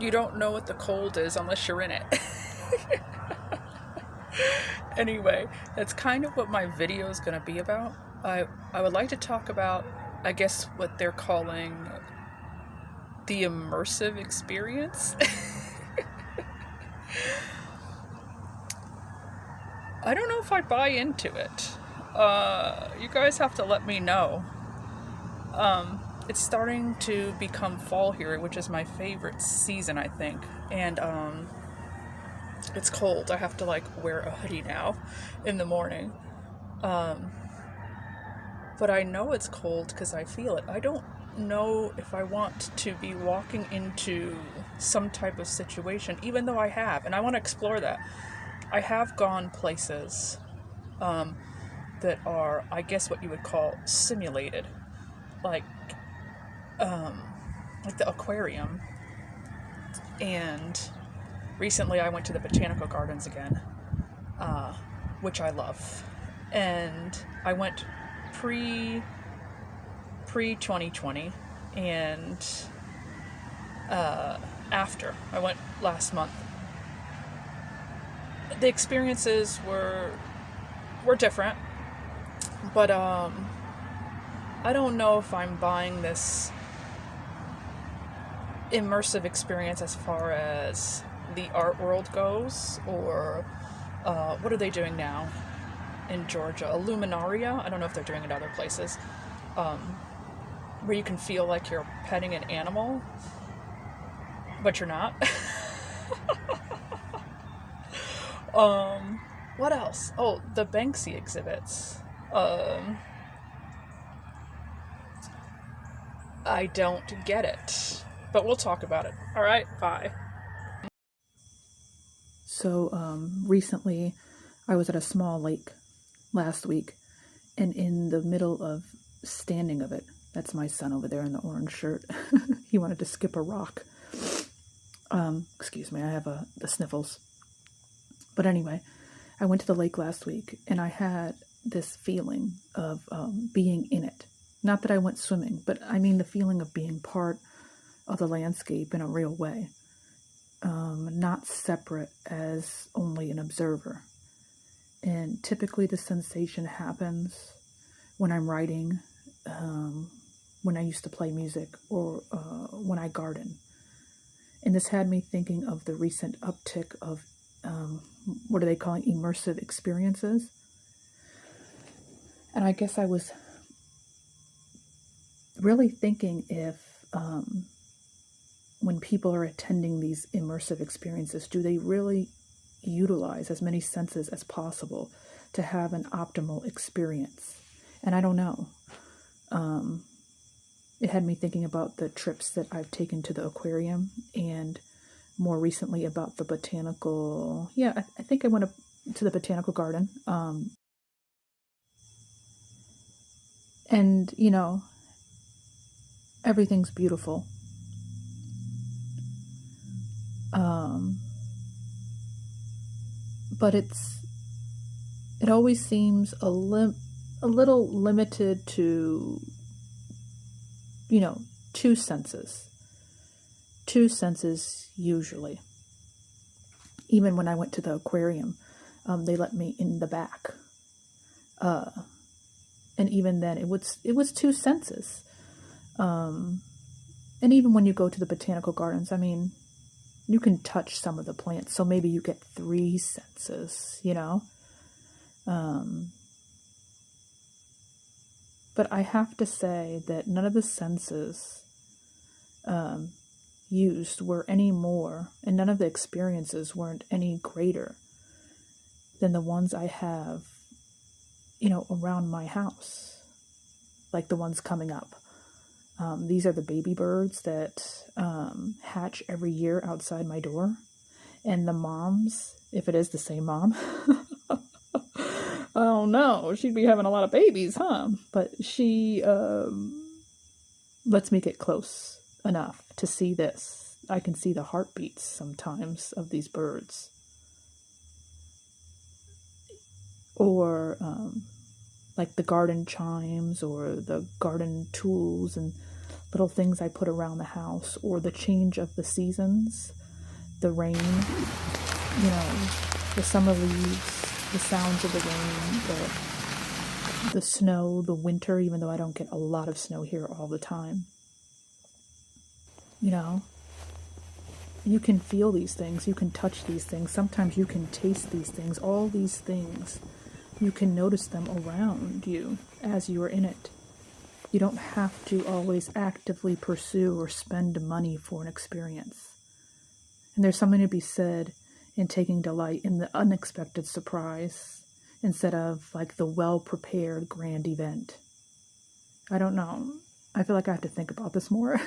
You don't know what the cold is unless you're in it. Anyway, that's kind of what my video is going to be about. I would like to talk about, I guess, what they're calling the immersive experience. I don't know if I buy into it. You guys have to let me know. It's starting to become fall here, which is my favorite season, I think. And it's cold. I have to like wear a hoodie now in the morning. But I know it's cold because I feel it. I don't know if I want to be walking into some type of situation, even though I have, and I want to explore that. I have gone places that are, I guess, what you would call simulated, like like the aquarium. And recently, I went to the botanical gardens again, which I love. And I went pre 2020 and after. I went last month. The experiences were different, but I don't know if I'm buying this immersive experience as far as the art world goes, or what are they doing now in Georgia? Illuminaria? I don't know if they're doing it other places, where you can feel like you're petting an animal, but you're not. What else? Oh, the Banksy exhibits. I don't get it, but we'll talk about it. All right, bye. So recently I was at a small lake last week, and in the middle of standing of it, that's my son over there in the orange shirt. He wanted to skip a rock. Excuse me, I have the sniffles. But anyway, I went to the lake last week, and I had this feeling of being in it. Not that I went swimming, but I mean the feeling of being part of the landscape in a real way. Not separate as only an observer. And typically the sensation happens when I'm writing, when I used to play music, or when I garden. And this had me thinking of the recent uptick of, what are they calling, immersive experiences? And I guess I was really thinking if, when people are attending these immersive experiences, do they really utilize as many senses as possible to have an optimal experience? And I don't know. It had me thinking about the trips that I've taken to the aquarium, and more recently about the botanical. Yeah, I think I went to the botanical garden. And, everything's beautiful. But it always seems a little limited to, two senses. Two senses usually. Even when I went to the aquarium, they let me in the back. And even then, it was two senses. And even when you go to the botanical gardens, I mean, you can touch some of the plants, so maybe you get three senses, But I have to say that none of the senses used were any more, and none of the experiences weren't any greater than the ones I have, around my house, like the ones coming up. These are the baby birds that hatch every year outside my door. And the moms, if it is the same mom, oh no, she'd be having a lot of babies, huh? But she lets me get close enough to see this. I can see the heartbeats sometimes of these birds. Or like the garden chimes or the garden tools and little things I put around the house, or the change of the seasons, the rain, the summer leaves, the sounds of the rain, the snow, the winter, even though I don't get a lot of snow here all the time. You can feel these things, you can touch these things, sometimes you can taste these things, all these things. You can notice them around you as you are in it. You don't have to always actively pursue or spend money for an experience. And there's something to be said in taking delight in the unexpected surprise instead of like the well-prepared grand event. I don't know. I feel like I have to think about this more.